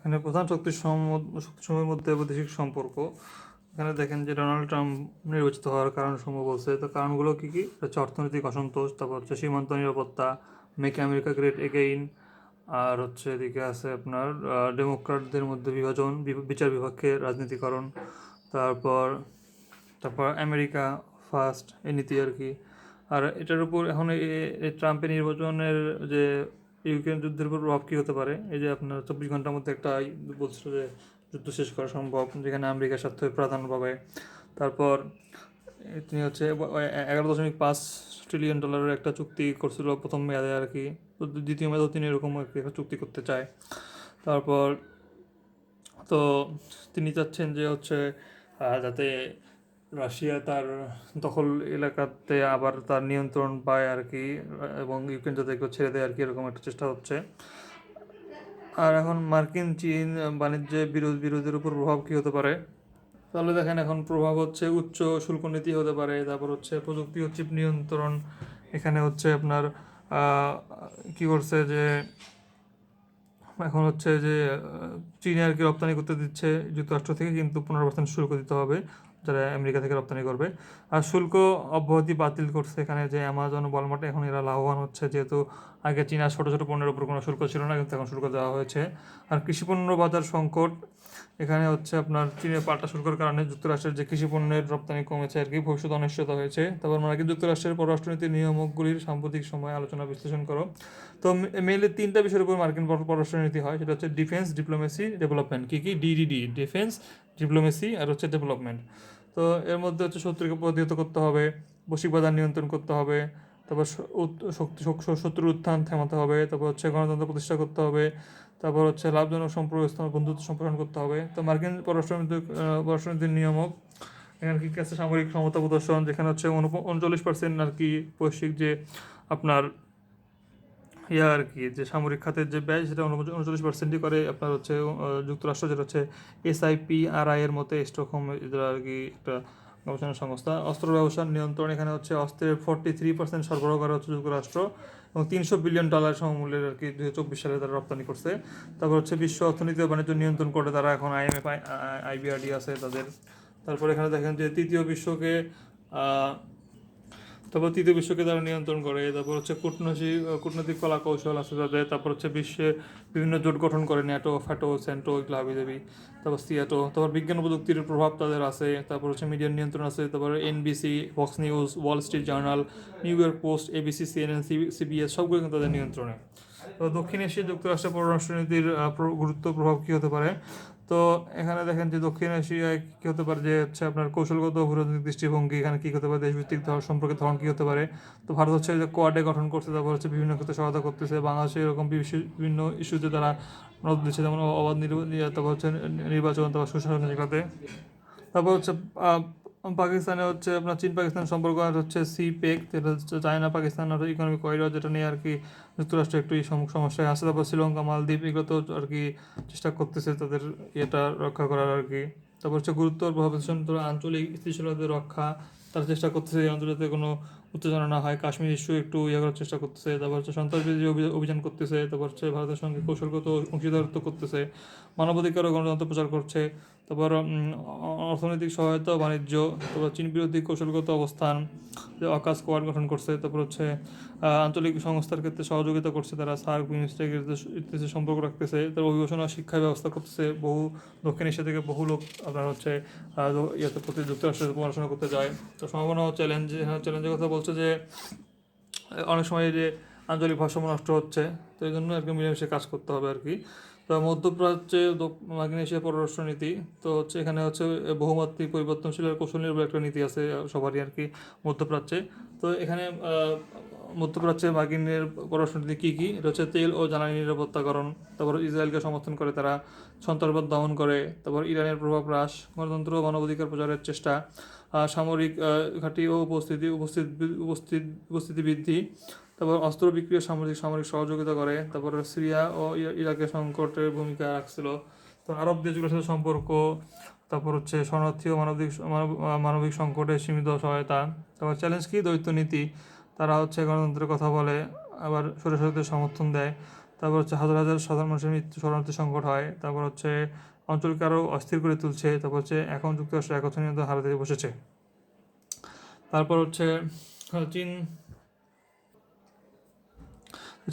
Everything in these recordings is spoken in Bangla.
এখানে প্রধান শক্তিসমূহের মধ্যে বৈদেশিক সম্পর্ক। এখানে দেখেন যে ডোনাল্ড ট্রাম্প নির্বাচিত হওয়ার কারণসমূহ বলছে। তো কারণগুলো কী কী? হচ্ছে অর্থনৈতিক অসন্তোষ, তারপর হচ্ছে সীমান্ত নিরাপত্তা, মেক আমেরিকা গ্রেট এগেইন, আর হচ্ছে এদিকে আছে আপনার ডেমোক্র্যাটদের মধ্যে বিভাজন, বিচার বিভাগকে রাজনীতিকরণ, তারপর তারপর আমেরিকা ফার্স্ট এই নীতি আর কি। আর এটার উপর এখন এই ট্রাম্পের নির্বাচনের যে ইউক্রেন যুদ্ধের উপর প্রভাব কী হতে পারে, এই যে আপনার 24 ঘন্টার মধ্যে একটা বলছিল যে যুদ্ধ শেষ করা সম্ভব, যেখানে আমেরিকার স্বার্থ প্রাধান্য পাবে। তারপর তিনি হচ্ছে 11.5 ট্রিলিয়ন ডলারের একটা চুক্তি করছিল প্রথম মেয়াদে আর কি। তো দ্বিতীয় মেয়াদেও তিনি এরকম আর কি একটা চুক্তি করতে চায়। তারপর তো তিনি চাচ্ছেন যে হচ্ছে যাতে রাশিয়া তার দখল এলাকাতে আবার তার নিয়ন্ত্রণ পায় আর কি, এবং ইউক্রেন যাতে কেউ ছেড়ে দেয় আর কি, এরকম একটা চেষ্টা হচ্ছে। আর এখন মার্কিন চীন বাণিজ্যে বিরোধের উপর প্রভাব কী হতে পারে? তাহলে দেখেন এখন প্রভাব হচ্ছে উচ্চ শুল্ক নীতি হতে পারে, তারপর হচ্ছে প্রযুক্তি ও চিপ নিয়ন্ত্রণ। এখানে হচ্ছে আপনার কি করছে যে এখন হচ্ছে যে চীনে আর কি রপ্তানি করতে দিচ্ছে যুক্তরাষ্ট্র থেকে, কিন্তু 15% শুল্ক দিতে হবে যারা আমেরিকা থেকে রপ্তানি করবে। আর শুল্ক অব্যাহতি বাতিল করছে এখানে, যে অ্যামাজন ওয়ালমার্ট এখন এরা লাভবান হচ্ছে, যেহেতু আগে চীনা ছোটো ছোটো পণ্যের উপর কোনো শুল্ক ছিল না, কিন্তু এখন শুল্ক দেওয়া হয়েছে। আর কৃষিপণ্য বাজার সংকট, এখানে হচ্ছে আপনার চীনের পাল্টা শুল্কের কারণে যুক্তরাষ্ট্রের যে কৃষি পণ্যের রপ্তানি কমেছে আর কি, ভবিষ্যৎ অনিশ্চয়তা হয়েছে। তারপর মার্কিন যুক্তরাষ্ট্রের পররাষ্ট্রনীতির নিয়ামকগুলির সাম্প্রতিক সময় আলোচনা বিশ্লেষণ করো। তো মেইনলি 3টা বিষয়ের উপর মার্কিন পররাষ্ট্রনীতি হয়, সেটা হচ্ছে ডিফেন্স, ডিপ্লোমেসি, ডেভেলপমেন্ট। কী কী? ডিডিডি, ডিফেন্স, ডিপ্লোমেসি আর হচ্ছে ডেভেলপমেন্ট। তো এর মধ্যে হচ্ছে শত্রুকে প্রতিহত করতে হবে, বৈশ্বিক বাজার নিয়ন্ত্রণ করতে হবে, তারপর শত্রুর উত্থান থামাতে হবে, তারপর হচ্ছে গণতন্ত্র প্রতিষ্ঠা করতে হবে, তারপর হচ্ছে লাভজনক সম্পর্ক স্থাপন, বন্ধুত্ব সম্প্রসারণ করতে হবে। তো মার্কিন পররাষ্ট্রনীতির নিয়ামক, এখানে কী কী আছে? সামরিক ক্ষমতা প্রদর্শন, যেখানে হচ্ছে 39% আর কি বৈশ্বিক যে আপনার আর কি, যে সামরিক খাতের যে ব্যয়, সেটা 39%ই করে আপনার হচ্ছে যুক্তরাষ্ট্র, যেটা হচ্ছে SIPRI এর মতে স্টকহোম এদের আর কি একটা গবেষণা সংস্থা। অস্ত্র ব্যবসার নিয়ন্ত্রণ, এখানে হচ্ছে অস্ত্রের 43% সরবরাহ করা হচ্ছে যুক্তরাষ্ট্র, এবং $300 বিলিয়ন সমমূল্যের আর কি 2024 সালে তারা রপ্তানি করছে। তারপর হচ্ছে বিশ্ব অর্থনীতি ও বাণিজ্য নিয়ন্ত্রণ করে তারা এখন IMF IBRD আছে তাদের। তারপর এখানে দেখেন যে তৃতীয় বিশ্বকে তারা নিয়ন্ত্রণ করে। তারপর হচ্ছে কূটনৈতিক কলা কৌশল আছে তাদের। তারপর হচ্ছে বিশ্বে বিভিন্ন জোট গঠন করে, ন্যাটো, ফ্যাটো, সেন্টো, এগুলো হাবিজাবি, তারপর সিয়াটো। তারপর বিজ্ঞান প্রযুক্তির প্রভাব তাদের আছে। তারপর হচ্ছে মিডিয়ার নিয়ন্ত্রণ আছে, তারপর NBC, Fox news, Wall Street journal, new York post, ABC, CNN, CBS সবগুলো কিন্তু তাদের নিয়ন্ত্রণে। তো দক্ষিণ এশিয়া যুক্তরাষ্ট্রের পররাষ্ট্রনীতির গুরুত্ব প্রভাব কী হতে পারে? তো এখানে দেখেন যে দক্ষিণ এশিয়ায় কী হতে পারে, যে হচ্ছে আপনার কৌশলগত ভূরাজনৈতিক দৃষ্টিভঙ্গি, এখানে কী হতে পারে, দেশভিত্তিক সম্পর্কের ধরন কী হতে পারে। তো ভারত হচ্ছে যে কোয়াডে গঠন করছে, তারপর হচ্ছে বিভিন্ন ক্ষেত্রে সহায়তা করতেছে। বাংলাদেশে এরকম বিভিন্ন ইস্যুতে তারা নজর দিচ্ছে, যেমন অবাধ তারপর হচ্ছে নির্বাচন, তারপর সুশাসন যেগুলোতে। তারপর হচ্ছে পাকিস্তানে হচ্ছে আপনার চীন পাকিস্তান সম্পর্ক, আর হচ্ছে CPEC, যেটা হচ্ছে চায়না পাকিস্তান আর ইকোনমিক করিডর, যেটা নিয়ে আর কি যুক্তরাষ্ট্র একটু সমস্যায় আছে। তারপর শ্রীলঙ্কা, মালদ্বীপ, এগুলো তো আর কি চেষ্টা করতেছে তাদের ইয়েটা রক্ষা করার আর কি। তারপর হচ্ছে গুরুত্ব প্রভাব আঞ্চলিক স্থিতিশীলতা রক্ষা, তারা চেষ্টা করতেছে এই অঞ্চলেতে কোনো উত্তেজনা না হয়। কাশ্মীর ইস্যু একটু করার চেষ্টা করতেছে। তারপর হচ্ছে সন্ত্রাসবিরোধী অভিযান করতেছে। তারপর হচ্ছে ভারতের সঙ্গে কৌশলগত অংশীদারত্ব করতেছে, মানবাধিকার ও গণতন্ত্র প্রচার করছে। তারপর অর্থনৈতিক সহায়তা, বাণিজ্য, তারপর চীন বিরোধী কৌশলগত অবস্থান, যে অকাস কোয়াড গঠন করছে। তারপর হচ্ছে আঞ্চলিক সংস্থার ক্ষেত্রে সহযোগিতা করছে তারা, সার্ক, বিমস্টেক ইত্যাদি সম্পর্ক রাখতেছে। তার অভিবাসন আর শিক্ষা ব্যবস্থা করতেছে। দক্ষিণ এশিয়া থেকে বহু লোক আপনার হচ্ছে ইয়েতে প্রতি যুক্তরাষ্ট্রে পড়াশোনা করতে যায়। তো সম্ভাবনা চ্যালেঞ্জের কথা বলছে যে অনেক সময় যে আঞ্চলিক ভারসাম্য নষ্ট হচ্ছে, তো এই জন্য আর কি মিলেমিশে কাজ করতে হবে আর কি। তো মধ্যপ্রাচ্যে মার্কিন এশিয়া পররাষ্ট্রনীতি, তো হচ্ছে এখানে হচ্ছে বহুমাত্রিক পরিবর্তনশীল আর কৌশল নির্ভর একটা নীতি আছে সবারই আর কি মধ্যপ্রাচ্যে। তো এখানে মধ্যপ্রাচ্যে মার্কিনের পররাষ্ট্রনীতি কী কী? এটা হচ্ছে তেল ও জ্বালানি নিরাপত্তাকরণ, তারপর ইসরায়েলকে সমর্থন করে তারা, সন্ত্রাসবাদ দমন করে, তারপর ইরানের প্রভাব হ্রাস, গণতন্ত্র ও মানবাধিকার প্রচারের চেষ্টা, সামরিক ঘাঁটি ও উপস্থিতি বৃদ্ধি, তারপর অস্ত্র বিক্রি ও সামরিক সহযোগিতা করে। তারপর সিরিয়া ও ইরাকের সংকটের ভূমিকা রাখছিল। তো আরব দেশগুলোর সাথে সম্পর্ক, তারপর হচ্ছে শরণার্থী ও মানবিক সংকটে সীমিত সহায়তা। তারপর চ্যালেঞ্জ কি? দ্বৈত নীতি, তারা হচ্ছে গণতন্ত্রের কথা বলে, আবার স্বৈরশাসকদের সমর্থন দেয়। তারপর হচ্ছে হাজার হাজার সাধারণ মানুষের মৃত্যু, শরণার্থী সংকট হয়। তারপর হচ্ছে অঞ্চলকে আরও অস্থির করে তুলছে। তারপর হচ্ছে এখন যুক্তরাষ্ট্র একত্র হারাতে বসেছে। তারপর হচ্ছে চীন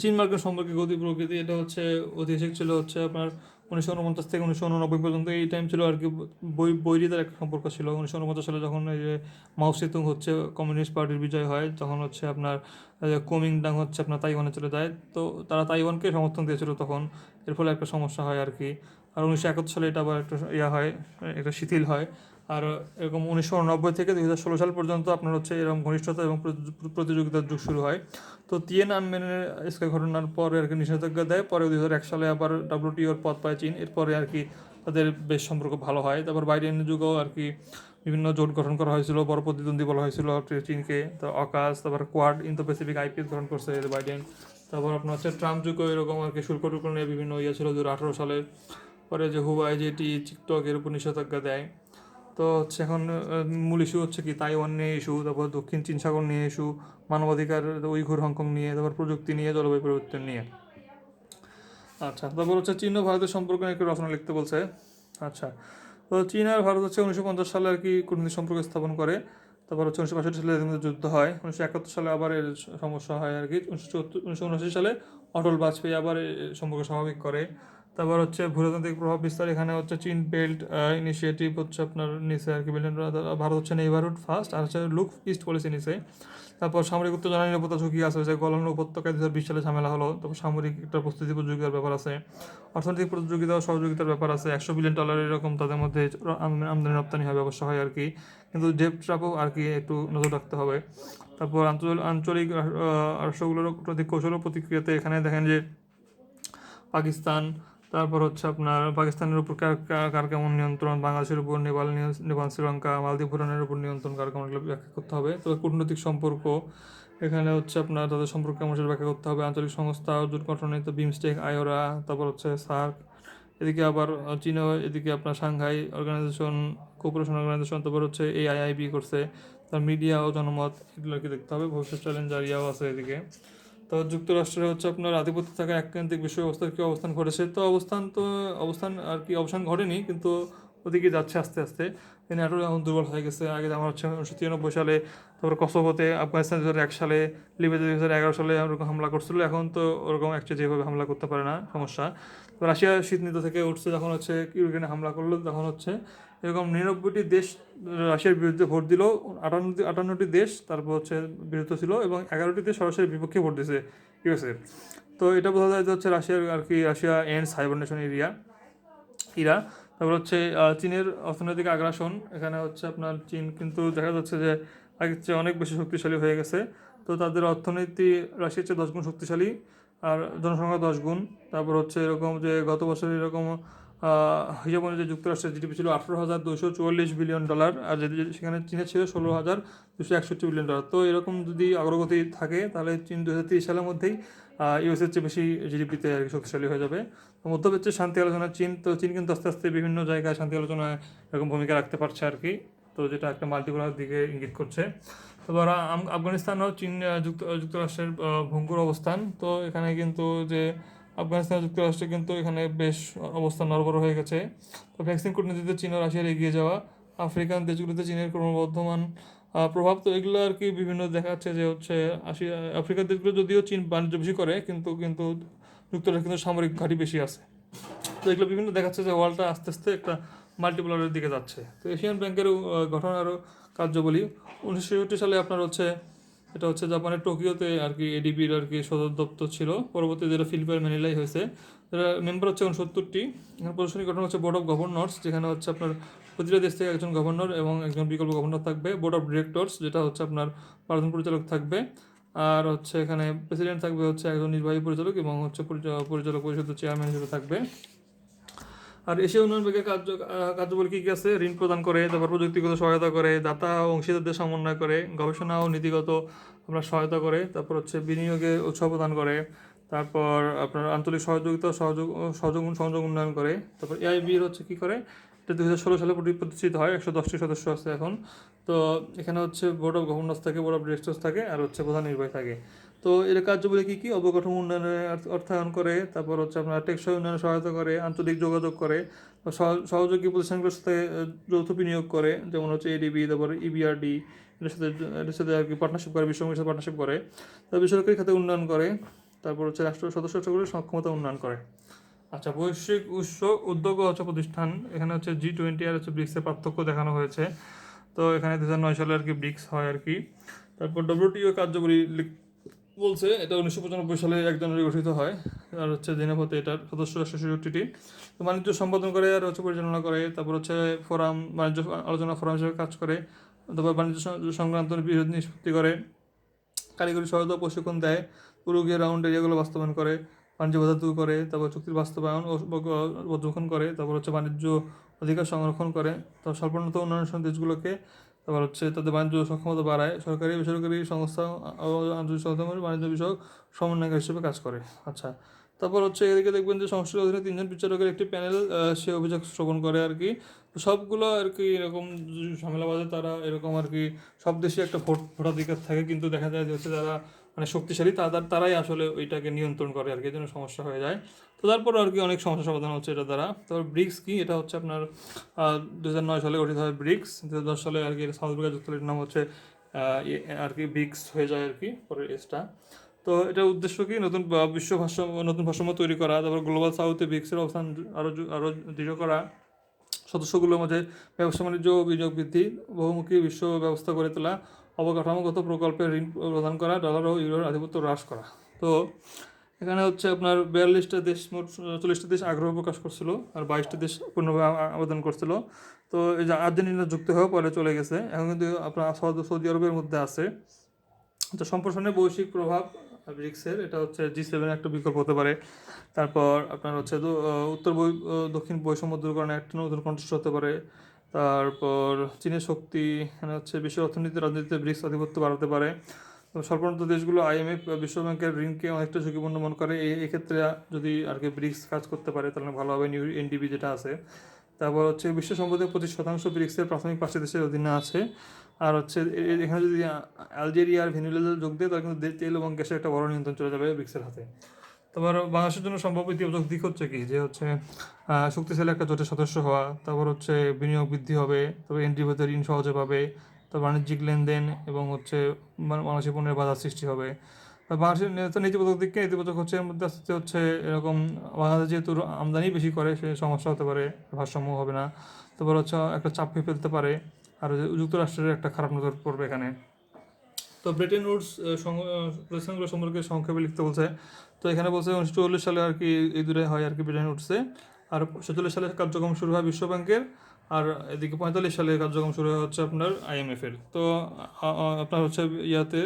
চীন মার্কিন সম্পর্কে গতি প্রকৃতি, এটা হচ্ছে ঐতিহাসিক ছিল হচ্ছে আপনার 1949 থেকে 1989 পর্যন্ত এই টাইম ছিল আর কি। বৈরিতার একটা সম্পর্ক ছিল। 1949 সালে যখন এই যে মাও সেতুং হচ্ছে কমিউনিস্ট পার্টির বিজয় হয়, তখন হচ্ছে আপনার কুমিংডাং হচ্ছে আপনার তাইওয়ানে চলে যায়। তো তারা তাইওয়ানকে সমর্থন দিয়েছিল তখন, এর ফলে একটা সমস্যা হয় আর কি। আর 1971 সালে এটা আবার একটা হয়, একটা শিথিল হয়। আর এরকম 1990 থেকে 2016 সাল পর্যন্ত আপনার হচ্ছে এরকম ঘনিষ্ঠতা এবং প্রতিযোগিতার যুগ শুরু হয়। তো তিয়েনআনমেনের স্কাই ঘটনার পরে আর কি নিষেধাজ্ঞা দেয়। পরে 2001 সালে আবার WTOর পদ পায় চীন। এরপরে আর কি তাদের বেশ সম্পর্ক ভালো হয়। তারপর বাইডেনের যুগেও আর কি বিভিন্ন জোট গঠন করা হয়েছিল, বড় প্রতিদ্বন্দ্বী বলা হয়েছিল চীনকে। তো অকাস, তারপর কোয়াড, ইন্দো প্যাসিফিক আইপিএস গঠন করছে বাইডেন। তারপর আপনার হচ্ছে ট্রাম্প যুগেও এরকম আর কি শুল্ক টুল্ক নিয়ে বিভিন্ন ছিল 2018 সালে। পরে যে হুয়াই, জেটি, টিকটক এর উপর নিষেধাজ্ঞা দেয়। তো হচ্ছে এখন মূল ইস্যু হচ্ছে কি তাইওয়ান নিয়ে ইস্যু, তারপর দক্ষিণ চীন সাগর নিয়ে ইস্যু, মানবাধিকার, উইঘুর, হংকং নিয়ে, তারপর প্রযুক্তি নিয়ে, জলবায়ু পরিবর্তন নিয়ে। আচ্ছা, তারপর হচ্ছে চীন ও ভারতের সম্পর্ক নিয়ে একটু রচনা লিখতে বলছে। আচ্ছা, তো চীন আর ভারত হচ্ছে 1950 সালে আর কি কূটনৈতিক সম্পর্ক স্থাপন করে। তারপর হচ্ছে 1965 সালে এদের মধ্যে যুদ্ধ হয়। 1971 সালে আবার এর সমস্যা হয় আর কি। 1979 সালে অটল বাজপেয়ী আবার সম্পর্ক স্বাভাবিক করে। তারপর হচ্ছে ভূরাজনৈতিক প্রভাব বিস্তার, এখানে হচ্ছে চীন বেল্ট ইনিশিয়েটিভ হচ্ছে আপনার নিচে আর কি ভারত হচ্ছে নেইবারহুড ফার্স্ট, আর হচ্ছে লুক ইস্ট পলিসি নিচে। তারপর সামরিক উত্তেজনা, নিরাপত্তা ঝুঁকি আছে, যে গোলান উপত্যকায় 2020 সালে ঝামেলা হলো। তারপর সামরিক একটা প্রস্তুতি প্রতিযোগিতার ব্যাপার আছে, অর্থনৈতিক প্রতিযোগিতা ও সহযোগিতার ব্যাপার আছে। $100 বিলিয়ন এরকম তাদের মধ্যে আমদানি রপ্তানি হয়, ব্যবসা হয় আর কি। কিন্তু ডেপ ট্র্যাপও আর কি একটু নজর রাখতে হবে। তারপর আঞ্চলিক রাষ্ট্রগুলোর কূটনৈতিক কৌশল ও প্রতিক্রিয়াতে এখানে দেখেন যে পাকিস্তান, তারপর হচ্ছে আপনার পাকিস্তানের উপর কার কেমন নিয়ন্ত্রণ, বাংলাদেশের উপর নেপাল, শ্রীলঙ্কা, মালদ্বীপ, ভুটানের উপর নিয়ন্ত্রণ কার কেমন, এগুলো ব্যাখ্যা করতে হবে। তবে কূটনৈতিক সম্পর্ক এখানে হচ্ছে আপনার তাদের সম্পর্ক কেমন সেটা ব্যাখ্যা করতে হবে। আঞ্চলিক সংস্থা ও জোট গঠনে তো বিমস্টেক, আইওরা, তারপর হচ্ছে সার্ক, এদিকে আবার চীন, এদিকে আপনার সাংঘাই অর্গানাইজেশন, কোঅপারেশন অর্গানাইজেশন, তারপর হচ্ছে AIIB করছে। তার মিডিয়া ও জনমত, এগুলো আর কি দেখতে হবে। ভবিষ্যৎ চ্যালেঞ্জ জারিয়াও আছে এদিকে। তো যুক্তরাষ্ট্রে হচ্ছে আপনার আধিপত্য থাকা এককেন্দ্রিক বিশ্ব ব্যবস্থার কি অবস্থান ঘটেছে, তো অবস্থান আর কি অবসান ঘটেনি, কিন্তু ওদিকে যাচ্ছে আস্তে আস্তে। ন্যাটো এখন দুর্বল হয়ে গেছে। আগে আমার হচ্ছে 1993 সালে, তারপর কসোভোতে, আফগানিস্তান 2001 সালে, লিবিয়া 2011 সালে ওরকম হামলা করছিল। এখন তো ওরকম একচেয়ে যেভাবে হামলা করতে পারে না, সমস্যা। তো রাশিয়া শীতনীতি থেকে উঠছে, যখন হচ্ছে ইউক্রেনে হামলা করলো, তখন হচ্ছে এরকম 99টি দেশ রাশিয়ার বিরুদ্ধে ভোট দিল। 58টি দেশ তারপর হচ্ছে বিরুদ্ধ ছিল, এবং 11টি দেশ সরাসরি বিপক্ষে ভোট দিয়েছে ইউএসএ। তো এটা বোঝা যায় যে হচ্ছে রাশিয়ার আর কি রাশিয়া এন্ডস হাইবারনেশন ইরা। তারপর হচ্ছে চীনের অর্থনৈতিক আগ্রাসন, এখানে হচ্ছে আপনার চীন কিন্তু দেখা যাচ্ছে যে আগের চেয়ে অনেক বেশি শক্তিশালী হয়ে গেছে। তো তাদের অর্থনীতি রাশিয়ার চেয়ে 10 গুণ শক্তিশালী, আর জনসংখ্যা 10 গুণ। তারপর হচ্ছে এরকম যে গত বছর এরকম হিসাব অনুযায়ী যুক্তরাষ্ট্রের জিডিপি ছিল $18,244 বিলিয়ন, আর সেখানে চীনের ছিল $16,261 বিলিয়ন। তো এরকম যদি অগ্রগতি থাকে, তাহলে চীন 2030 সালের মধ্যেই ইউএসের চেয়ে বেশি জিডিপিতে আর কি শক্তিশালী হয়ে যাবে। তো মধ্যপ্রাচ্যের শান্তি আলোচনা চীন কিন্তু আস্তে আস্তে বিভিন্ন জায়গায় শান্তি আলোচনায় এরকম ভূমিকা রাখতে পারছে আর কি। তো যেটা একটা মাল্টিপোলার দিকে ইঙ্গিত করছে। তারপর আফগানিস্তানও চীন যুক্তরাষ্ট্রের ভঙ্গুর অবস্থান। তো এখানে কিন্তু যে আফগানিস্তান যুক্তরাষ্ট্রে কিন্তু এখানে বেশ অবস্থান নড়বড় হয়ে গেছে। তো ভ্যাকসিন কূটনীতিতে চীন ও রাশিয়ার এগিয়ে যাওয়া, আফ্রিকান দেশগুলোতে চীনের ক্রমবর্ধমান প্রভাব, তো এগুলো আর কি বিভিন্ন দেখাচ্ছে যে হচ্ছে আফ্রিকার দেশগুলো যদিও চীন বাণিজ্য বেশি করে, কিন্তু কিন্তু যুক্তরাষ্ট্র কিন্তু সামরিক ঘাঁটি বেশি আছে। তো এগুলো বিভিন্ন দেখাচ্ছে যে ওয়ার্ল্ডটা আস্তে আস্তে একটা মাল্টিপোলারের দিকে যাচ্ছে। তো এশিয়ান ব্যাংকের গঠন আরও কার্যবলী। 1967 সালে আপনার হচ্ছে এটা হচ্ছে জাপানের টোকিওতে আর কি এডিবির আর কি সদর দপ্তর ছিল। পরবর্তীতে যেটা ফিলিপাইন ম্যানিলাই হয়েছে। যারা মেম্বার হচ্ছে 69টি। এখানে প্রশাসনিক গঠন হচ্ছে বোর্ড অফ গভর্নর্স, যেখানে হচ্ছে আপনার প্রতিটা দেশ থেকে একজন গভর্নর এবং একজন বিকল্প গভর্নর থাকবে। বোর্ড অফ ডিরেক্টরস, যেটা হচ্ছে আপনার 12 জন পরিচালক থাকবে। আর হচ্ছে এখানে প্রেসিডেন্ট থাকবে হচ্ছে একজন নির্বাহী পরিচালক, এবং হচ্ছে পরিচালক পরিষদের চেয়ারম্যান হিসেবে থাকবে। আর এশিয়া উন্নয়ন ব্যাংকের কার্যবল কী কী আছে? ঋণ প্রদান করে, তারপর প্রযুক্তিগত সহায়তা করে, দাতা ও অংশীদারদের সমন্বয় করে, গবেষণা ও নীতিগত আপনার সহায়তা করে, তারপর হচ্ছে বিনিয়োগে উৎসাহ প্রদান করে, তারপর আপনার আঞ্চলিক সহযোগিতা সংযোগ উন্নয়ন করে। তারপর এআইবির হচ্ছে কী করে, এটা 2016 সালে প্রতিষ্ঠিত হয়। 110টি সদস্য আছে এখন। তো এখানে হচ্ছে বোর্ড অফ গভর্নর্স থাকে, বোর্ড অফ ডিরেক্টরস থাকে, আর হচ্ছে প্রধান নির্বাহী থাকে। তো তো এর কার্যবলী কী কী? অবকাঠামো উন্নয়নে অর্থায়ন করে, তারপর হচ্ছে আপনার টেকসই উন্নয়নে সহায়তা করে, আন্তর্জাতিক যোগাযোগ করে, বা সহযোগী প্রতিষ্ঠানগুলোর সাথে যৌথ বিনিয়োগ করে, যেমন হচ্ছে এডিবি, তারপর ইবিআরডি, এটার সাথে আর কি পার্টনারশিপ করে, বিশ্বব্যাংকের সাথে পার্টনারশিপ করে, তারপর বেসরকারি খাতে উন্নয়ন করে, তারপর হচ্ছে রাষ্ট্র সদস্য রাষ্ট্রগুলোর সক্ষমতা উন্নয়ন করে। আচ্ছা, বৈশ্বিক উৎস উদ্যোগ হচ্ছে প্রতিষ্ঠান, এখানে হচ্ছে G20 আর হচ্ছে ব্রিক্সের পার্থক্য দেখানো হয়েছে। তো এখানে 2009 সালে আর কি ব্রিক্স হয় আর কি। তারপর ডব্লিউটিও কার্যকরী বলছে, এটা 1995 সালে 1 জানুয়ারি গঠিত হয়, আর হচ্ছে জেনেভাতে এটার সদস্য রাষ্ট্র 66টি। তো বাণিজ্য সম্পাদন করে আর হচ্ছে পরিচালনা করে, তারপর হচ্ছে ফোরাম, বাণিজ্য আলোচনা ফোরাম হিসেবে কাজ করে, তারপর বাণিজ্য সংক্রান্ত বিরোধ নিষ্পত্তি করে, কারিগরি সহায়তা প্রশিক্ষণ দেয়, উরুগুয়ে রাউন্ড এরিয়াগুলো বাস্তবায়ন করে, বাণিজ্য বাধা দূর করে, তারপর চুক্তির বাস্তবায়ন ও পর্যবেক্ষণ করে, তারপর হচ্ছে বাণিজ্য অধিকার সংরক্ষণ করে, তারপর স্বল্পোন্নত উন্নয়নশীল দেশগুলোকে, তারপর হচ্ছে তাদের বাণিজ্য সক্ষমতা বাড়ায়, সরকারি বেসরকারি সংস্থা ও আন্তর্জাতিক সংস্থাগুলোর বাণিজ্য বিষয়ক সমন্বয়কারী হিসেবে কাজ করে। আচ্ছা, তারপর হচ্ছে এদিকে দেখবেন যে সংস্থার অধীনে 3 জন বিচারকের একটি প্যানেল সে অভিযোগ শ্রবণ করে আর কি। তো সবগুলো আর কি এরকম ঝামেলা বাজে, তারা এরকম আর কি সব দেশে একটা ভোটাধিকার থাকে, কিন্তু দেখা যায় যে হচ্ছে যারা মানে শক্তিশালী তারাই আসলে ওইটাকে নিয়ন্ত্রণ করে আর কি, এই জন্য সমস্যা হয়ে যায়। তো তারপর আর কি অনেক সমস্যার সমাধান হচ্ছে এটা দ্বারা। তারপর ব্রিক্স কি, এটা হচ্ছে আপনার 2009 সালে গঠিত হয় ব্রিক্স। 2010 সালে আর কি সাউথ আফ্রিকা যুক্তরাষ্ট্রের নাম হচ্ছে আর কি ব্রিক্স হয়ে যায় আর কি পরের এজটা। তো এটার উদ্দেশ্য কি, নতুন ভারসাম্য তৈরি করা, তারপর গ্লোবাল সাউথে ব্রিক্সের অবস্থান আরও দৃঢ় করা, সদস্যগুলোর মধ্যে ব্যবসা বাণিজ্য ও বিনিয়োগ বৃদ্ধি, বহুমুখী বিশ্ব ব্যবস্থা গড়ে তোলা, অবকাঠামোগত প্রকল্পে ঋণ প্রদান করা, ডলার ও ইউরোর আধিপত্য হ্রাস করা। তো এখানে হচ্ছে আপনার 42টা দেশ, মোট 40টা দেশ আগ্রহ প্রকাশ করছিল, আর 22টা দেশ পূর্ণভাবে আবেদন করছিল। তো এই যে আর্জেন্টিনা যুক্ত হয়েও পরে চলে গেছে, এখন কিন্তু আপনার সৌদি আরবের মধ্যে আছে। তো সম্প্রসারণের বৈশ্বিক প্রভাব ব্রিক্সের, এটা হচ্ছে G7 একটা বিকল্প হতে পারে। তারপর আপনার হচ্ছে দক্ষিণ বৈষম্য দূরীকরণে একটা নতুন কন্টেস্ট হতে পারে। তারপর চীনের শক্তি, এখানে হচ্ছে বিশ্ব অর্থনীতি রাজনীতিতে ব্রিক্স আধিপত্য বাড়াতে পারে। তো স্বল্পোন্নত দেশগুলো IMF বিশ্ব ব্যাংকের ঋণকে অনেকটা ঝুঁকিপূর্ণ মনে করে, এক্ষেত্রে যদি আর কি ব্রিক্স কাজ করতে পারে তাহলে ভালো হবে, নিউ এনডিবি যেটা আছে। তারপর হচ্ছে বিশ্ব সম্পদের 25% ব্রিক্সের প্রাথমিক 5টি দেশের অধীনে আছে। আর হচ্ছে এখানে যদি আলজেরিয়া আর ভেনেজুয়েলা যোগ দেয় তাহলে কিন্তু তেল এবং গ্যাসের একটা বড় নিয়ন্ত্রণ চলে যাবে ব্রিক্সের হাতে। তারপর বাংলাদেশের জন্য সম্ভাব্য ইতিবাচক দিক হচ্ছে কি, যে হচ্ছে শক্তিশালী একটা জোটের সদস্য হওয়া, তারপর হচ্ছে বিনিয়োগ বৃদ্ধি হবে, তবে এনডিবিতে ঋণ সহজে পাবে, তারপর বাণিজ্যিক লেনদেন এবং হচ্ছে বাংলাদেশি পণ্যের বাজার সৃষ্টি হবে। বাংলাদেশের নেতিবাচক দিককে, নেতিবাচক হচ্ছে এর মধ্যে আস্তে হচ্ছে এরকম বাংলাদেশ যেহেতু আমদানি বেশি করে, সে সমস্যা হতে পারে, ভারসাম্য হবে না। তারপর হচ্ছে একটা চাপ ফেলতে পারে, আর যুক্তরাষ্ট্রের একটা খারাপ নজর পড়বে এখানে। তো ব্রেটেন উডস প্রতিষ্ঠানগুলো সম্পর্কে সংক্ষেপে লিখতে বলছে। তো এখানে বলছে 1944 সালে আর কি এই দূরে হয় আর কি ব্রেটেন উডসে, আর 46 সালে কার্যক্রম শুরু হয় বিশ্ব ব্যাংকের, আর এদিকে 45 সালে কার্যক্রম শুরু হয় হচ্ছে আপনার IMF-এর। তো আপনার হচ্ছে ইয়াতে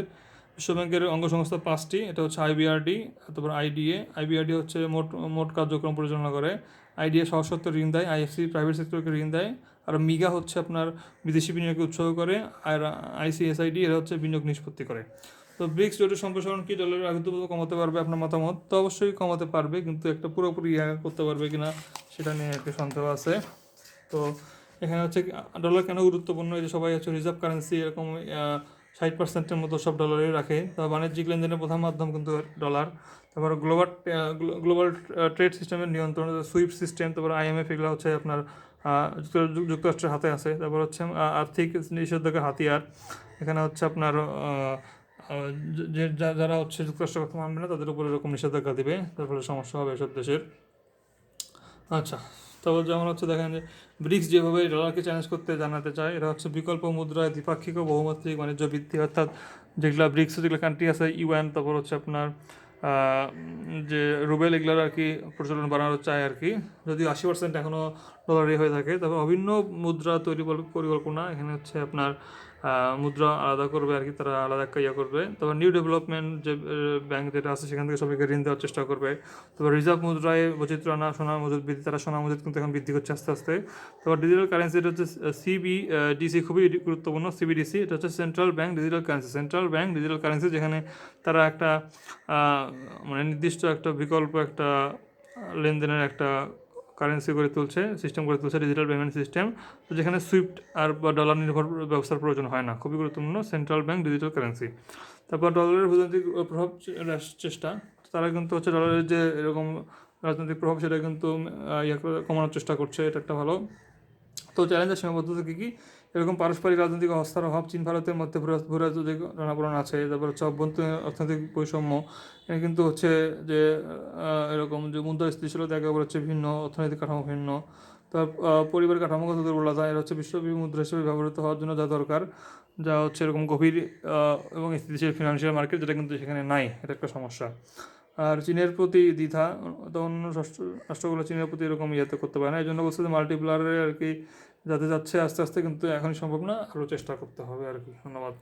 বিশ্ব ব্যাংকের অঙ্গ সংস্থা 5টি, এটা হচ্ছে IBRD, তারপর IDA। IBRD হচ্ছে মোট কার্যক্রম পরিচালনা করে, IDA সহস্রার্থ ঋণ দেয়, IFC প্রাইভেট সেক্টরকে ঋণ দেয়, আর মিগা হচ্ছে আপনার বিদেশি বিনিয়োগকে উৎসাহ করে, আর ICSID এরা হচ্ছে বিনিয়োগ নিষ্পত্তি করে। তো ব্রিক্স জোটের সম্প্রসারণ কি ডলারের আঘাত কমাতে পারবে, আপনার মতামত? তো অবশ্যই কমাতে পারবে, কিন্তু একটা পুরোপুরি করতে পারবে কিনা সেটা নিয়ে একটু সন্দেহ আছে। তো এখানে হচ্ছে ডলার কেন গুরুত্বপূর্ণ, এই যে সবাই হচ্ছে রিজার্ভ কারেন্সি এরকম 60%-এর মতো সব ডলারই রাখে। তো বাণিজ্যিক লেনদেনের প্রধান মাধ্যম কিন্তু ডলার। তারপর গ্লোবাল ট্রেড সিস্টেমের নিয়ন্ত্রণ, সুইফট সিস্টেম, তারপর IMF, এগুলো হচ্ছে আপনার যুক্তরাষ্ট্রের হাতে আছে। তারপর হচ্ছে আর্থিক নিষেধাজ্ঞার হাতিয়ার, এখানে হচ্ছে আপনার যারা হচ্ছে যুক্তরাষ্ট্রের কথা মানবে না তাদের উপর এরকম নিষেধাজ্ঞা দিবে, তার ফলে সমস্যা হবে এসব দেশের। আচ্ছা, তারপর যেমন হচ্ছে দেখেন যে ব্রিক্স যেভাবে ডলারকে চ্যালেঞ্জ করতে জানাতে চায়, এরা হচ্ছে বিকল্প মুদ্রায় দ্বিপাক্ষিক ও বহুমাত্রিক বাণিজ্য বৃদ্ধি, অর্থাৎ যেগুলো ব্রিক্সের যেগুলো কান্ট্রি আছে, ইউএন, তারপর হচ্ছে আপনার যে রুবেল, এগুলোর আর কি প্রচলন বাড়ানো চায় আর কি, যদিও 80% এখনও ডলারই হয়ে থাকে। তারপর অভিন্ন মুদ্রা তৈরি পরিকল্পনা, এখানে হচ্ছে আপনার মুদ্রা আলাদা করবে আর কি, তারা আলাদা একটা ইয়ে করবে। তারপর নিউ ডেভেলপমেন্ট যে ব্যাংক যেটা আছে সেখান থেকে সবাইকে ঋণ দেওয়ার চেষ্টা করবে। তারপর রিজার্ভ মুদ্রায় বৈচিত্র্য আনা, সোনার মজুদ বৃদ্ধি, তারা সোনার মজুদ কিন্তু এখন বৃদ্ধি করছে আস্তে আস্তে। তারপর ডিজিটাল কারেন্সি, এটা হচ্ছে CBDC, খুবই গুরুত্বপূর্ণ। CBDC এটা হচ্ছে সেন্ট্রাল ব্যাংক ডিজিটাল কারেন্সি, যেখানে তারা একটা মানে নির্দিষ্ট একটা বিকল্প একটা লেনদেনের একটা কারেন্সি করে তুলছে, সিস্টেম করে তুলছে, ডিজিটাল পেমেন্ট সিস্টেম, তো যেখানে সুইফট আর বা ডলার নির্ভর ব্যবস্থার প্রয়োজন হয় না। খুবই গুরুত্বপূর্ণ সেন্ট্রাল ব্যাংক ডিজিটাল কারেন্সি। তারপর ডলারের রাজনৈতিক প্রভাব চেষ্টা, তারা কিন্তু হচ্ছে ডলারের যে এরকম রাজনৈতিক প্রভাব সেটা কিন্তু কমানোর চেষ্টা করছে, এটা একটা ভালো। তো চ্যালেঞ্জের সীমাবদ্ধতা কী কী? এরকম পারস্পরিক রাজনৈতিক অবস্থার অভাব, চীন ভারতের মধ্যে ভূরাজনৈতিক টানাপোড়েন আছে, তারপর হচ্ছে অভ্যন্তরীণ অর্থনৈতিক বৈষম্য, এখানে কিন্তু হচ্ছে যে এরকম যে মুদ্রা স্থিতিশীলতা, একে অপর হচ্ছে ভিন্ন, অর্থনৈতিক কাঠামো ভিন্ন, তার পরিবার কাঠামোগত দুর্বলতা, এর হচ্ছে বিশ্বব্যাপী মুদ্রা হিসেবে ব্যবহৃত হওয়ার জন্য যা দরকার, যা হচ্ছে এরকম গভীর এবং স্থিতিশীল ফিনান্সিয়াল মার্কেট, যেটা কিন্তু সেখানে নাই, এটা একটা সমস্যা। আর চীনের প্রতি দ্বিধা, তো অন্য রাষ্ট্রগুলো চীনের প্রতি এরকম ইয়েতে করতে পারে না, এই জন্য বলছে যে মাল্টিপ্লারে আর কি যাতে যাচ্ছে আস্তে আস্তে, কিন্তু এখনই সম্ভব না, আরও চেষ্টা করতে হবে আর কি। ধন্যবাদ।